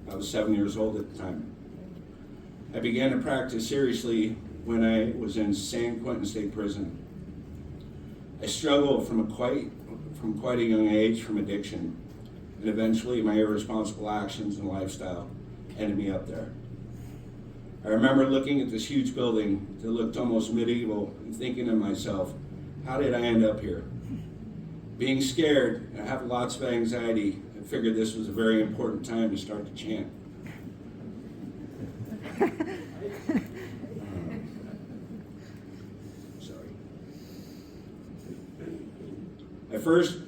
I was 7 years old at the time. I began to practice seriously when I was in San Quentin State Prison. I struggled from quite a young age from addiction, and eventually my irresponsible actions and lifestyle ended me up there. I remember looking at this huge building that looked almost medieval and thinking to myself, how did I end up here? Being scared and having lots of anxiety, I figured this was a very important time to start to chant. I first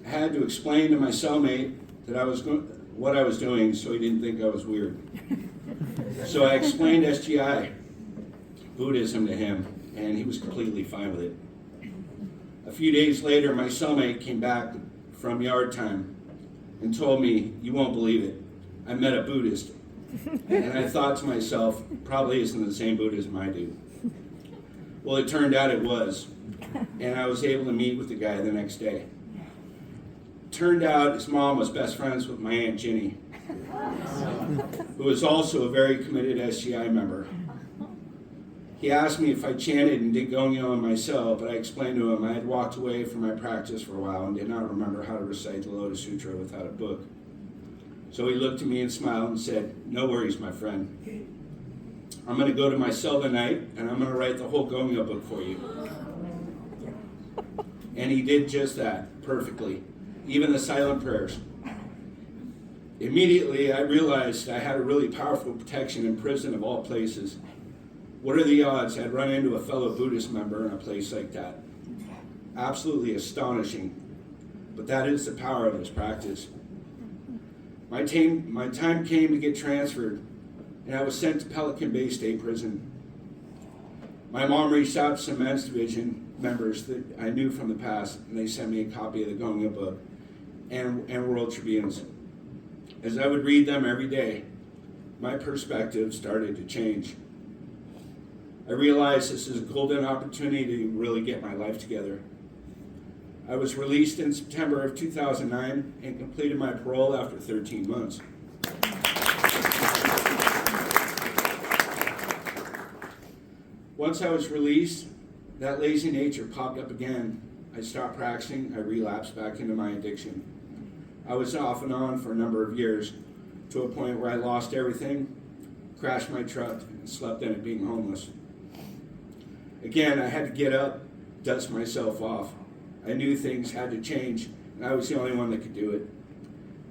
had to explain to my cellmate that what I was doing so he didn't think I was weird. So I explained SGI, Buddhism, to him, and he was completely fine with it. A few days later, my cellmate came back from yard time and told me, you won't believe it, I met a Buddhist. And I thought to myself, probably isn't the same Buddhism I do. Well, it turned out it was, and I was able to meet with the guy the next day. Turned out his mom was best friends with my Aunt Ginny, who was also a very committed SGI member. He asked me if I chanted and did Gongyo in my cell, but I explained to him I had walked away from my practice for a while and did not remember how to recite the Lotus Sutra without a book. So he looked at me and smiled and said, no worries, my friend. I'm going to go to my cell tonight and I'm going to write the whole Gongyo book for you. And he did just that, perfectly, even the silent prayers. Immediately, I realized I had a really powerful protection in prison of all places. What are the odds I'd run into a fellow Buddhist member in a place like that? Absolutely astonishing, but that is the power of this practice. My time came to get transferred, and I was sent to Pelican Bay State Prison. My mom reached out to some men's division members that I knew from the past, and they sent me a copy of the Gongyo book and World Tribunes. As I would read them every day, my perspective started to change. I realized this is a golden opportunity to really get my life together. I was released in September of 2009 and completed my parole after 13 months. Once I was released, that lazy nature popped up again. I stopped practicing, I relapsed back into my addiction. I was off and on for a number of years, to a point where I lost everything, crashed my truck, and slept in it being homeless. Again, I had to get up, dust myself off. I knew things had to change, and I was the only one that could do it.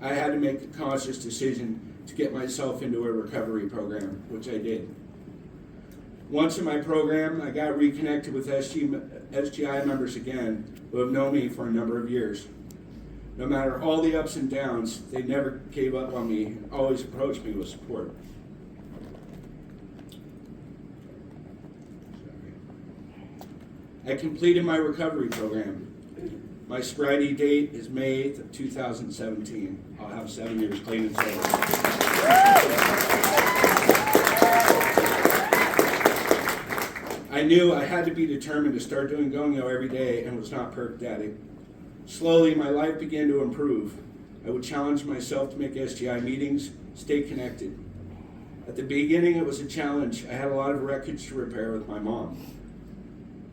I had to make a conscious decision to get myself into a recovery program, which I did. Once in my program, I got reconnected with SGI members again, who have known me for a number of years. No matter all the ups and downs, they never gave up on me and always approached me with support. I completed my recovery program. My sobriety date is May 8th of 2017. I'll have 7 years clean and sober. I knew I had to be determined to start doing Gongyo every day and was not perfect at it. Slowly, my life began to improve. I would challenge myself to make SGI meetings, stay connected. At the beginning, it was a challenge. I had a lot of wreckage to repair with my mom,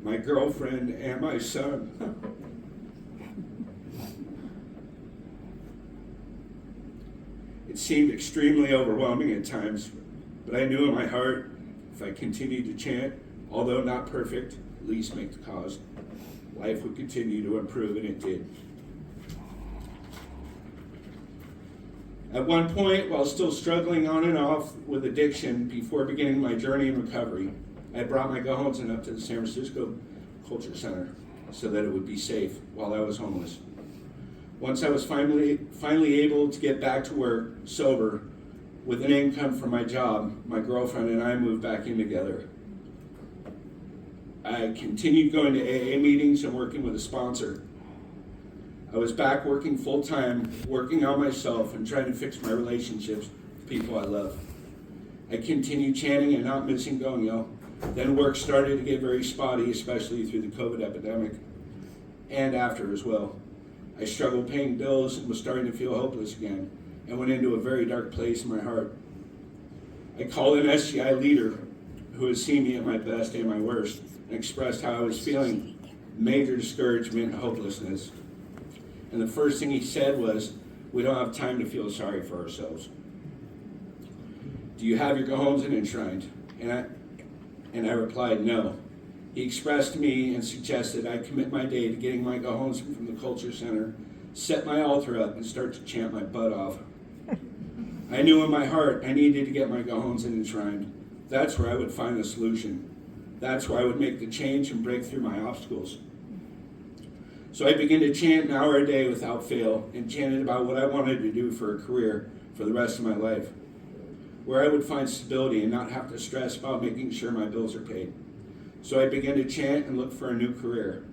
my girlfriend, and my son. It seemed extremely overwhelming at times, but I knew in my heart, if I continued to chant, although not perfect, at least make the cause, life would continue to improve, and it did. At one point, while still struggling on and off with addiction before beginning my journey in recovery, I brought my Gohonzon up to the San Francisco Culture Center so that it would be safe while I was homeless. Once I was finally able to get back to work, sober, with an income from my job, my girlfriend and I moved back in together. I continued going to AA meetings and working with a sponsor. I was back working full-time, working on myself and trying to fix my relationships with people I love. I continued chanting and not missing Gongyo. Then work started to get very spotty, especially through the COVID epidemic, and after as well. I struggled paying bills and was starting to feel hopeless again. and went into a very dark place in my heart. I called an SGI leader who had seen me at my best and my worst and expressed how I was feeling major discouragement and hopelessness. And the first thing he said was, "We don't have time to feel sorry for ourselves. Do you have your go-homes and enshrined?" And I replied, "No." He expressed to me and suggested I commit my day to getting my go-homes from the culture center, set my altar up, and start to chant my butt off. I knew in my heart I needed to get my go-homes and enshrined. That's where I would find the solution. That's where I would make the change and break through my obstacles. So I began to chant an hour a day without fail, and chanted about what I wanted to do for a career for the rest of my life, where I would find stability and not have to stress about making sure my bills are paid. So I began to chant and look for a new career.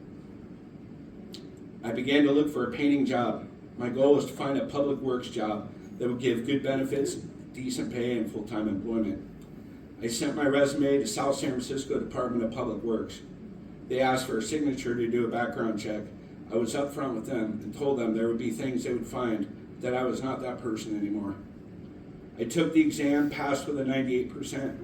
I began to look for a painting job. My goal was to find a public works job that would give good benefits, decent pay, and full-time employment. I sent my resume to South San Francisco Department of Public Works. They asked for a signature to do a background check. I was upfront with them and told them there would be things they would find, that I was not that person anymore. I took the exam, passed with a 98%.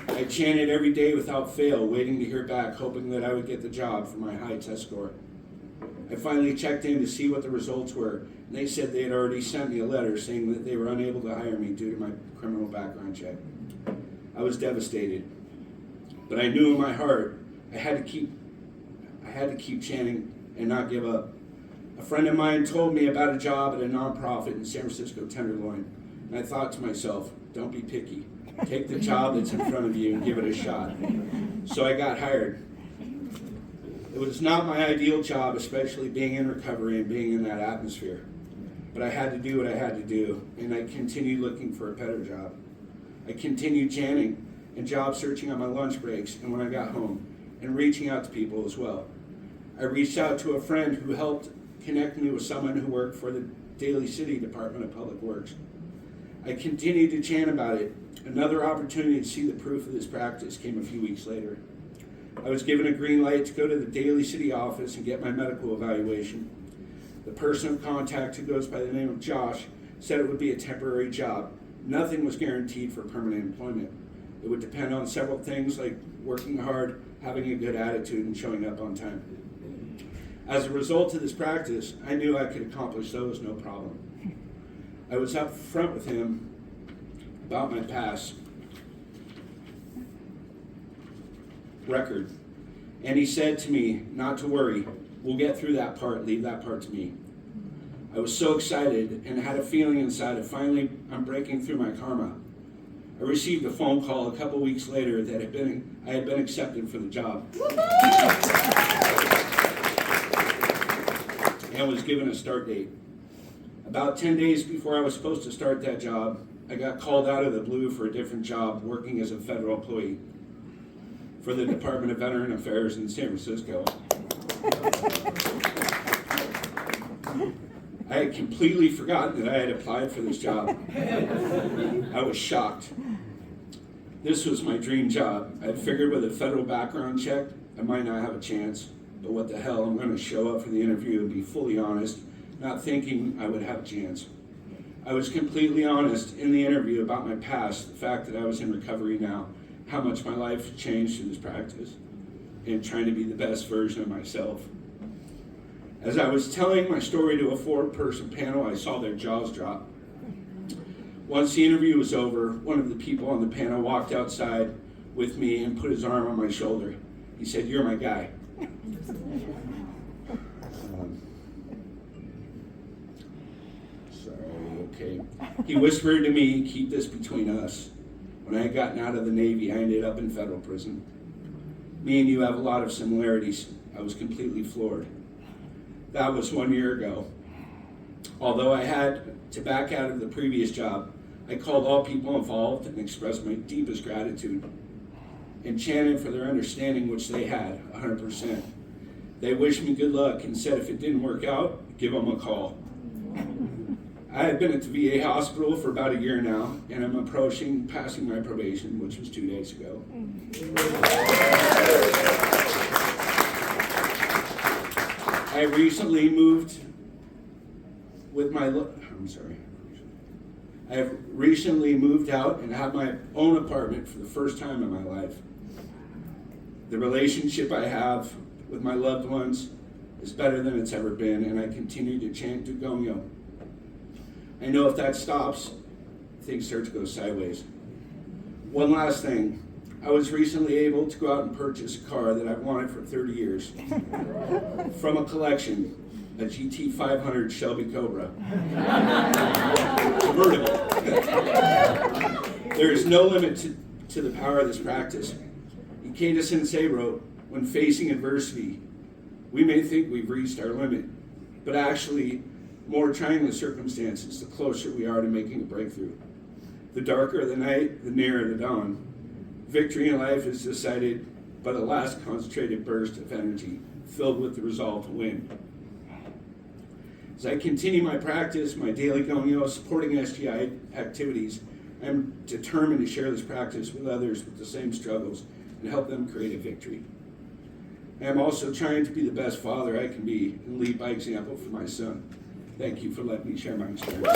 I chanted every day without fail, waiting to hear back, hoping that I would get the job for my high test score. I finally checked in to see what the results were, and they said they had already sent me a letter saying that they were unable to hire me due to my criminal background check. I was devastated, but I knew in my heart I had to keep chanting and not give up. A friend of mine told me about a job at a nonprofit in San Francisco Tenderloin, and I thought to myself, don't be picky. Take the job that's in front of you and give it a shot. So I got hired. It was not my ideal job, especially being in recovery and being in that atmosphere. But I had to do what I had to do, and I continued looking for a better job. I continued chanting and job searching on my lunch breaks and when I got home, and reaching out to people as well. I reached out to a friend who helped connect me with someone who worked for the Daly City Department of Public Works. I continued to chant about it. Another opportunity to see the proof of this practice came a few weeks later. I was given a green light to go to the Daly City office and get my medical evaluation. The person of contact, who goes by the name of Josh, said it would be a temporary job. Nothing was guaranteed for permanent employment. It would depend on several things like working hard, having a good attitude, and showing up on time. As a result of this practice, I knew I could accomplish those no problem. I was up front with him about my past record, and he said to me not to worry, we'll get through that part, leave that part to me. I was so excited and had a feeling inside of finally I'm breaking through my karma. I received a phone call a couple weeks later that I had been accepted for the job and was given a start date. About 10 days before I was supposed to start that job, I got called out of the blue for a different job working as a federal employee for the Department of Veteran Affairs in San Francisco. I had completely forgotten that I had applied for this job. I was shocked. This was my dream job. I figured with a federal background check, I might not have a chance, but what the hell, I'm going to show up for the interview and be fully honest, not thinking I would have a chance. I was completely honest in the interview about my past, the fact that I was in recovery now, how much my life changed through this practice, and trying to be the best version of myself. As I was telling my story to a 4-person panel, I saw their jaws drop. Once the interview was over, one of the people on the panel walked outside with me and put his arm on my shoulder. He said, "You're my guy." Okay. He whispered to me, "Keep this between us. When I had gotten out of the Navy, I ended up in federal prison. Me and you have a lot of similarities." I was completely floored. That was 1 year ago. Although I had to back out of the previous job, I called all people involved and expressed my deepest gratitude and chanted for their understanding, which they had, 100%. They wished me good luck and said if it didn't work out, give them a call. I had been at the VA hospital for about a year now, and I'm approaching passing my probation, which was 2 days ago. I recently moved I have recently moved out and have my own apartment for the first time in my life. The relationship I have with my loved ones is better than it's ever been, and I continue to chant Dugonyo. I know if that stops, things start to go sideways. One last thing. I was recently able to go out and purchase a car that I've wanted for 30 years from a collection, a GT 500 Shelby Cobra. Convertible. There is no limit to the power of this practice. Ikeda Sensei wrote, when facing adversity, we may think we've reached our limit, but actually, more trying the circumstances, the closer we are to making a breakthrough. The darker the night, the nearer the dawn. Victory in life is decided by the last concentrated burst of energy, filled with the resolve to win. As I continue my practice, my daily Gongyo, supporting SGI activities, I'm determined to share this practice with others with the same struggles and help them create a victory. I am also trying to be the best father I can be and lead by example for my son. Thank you for letting me share my experience.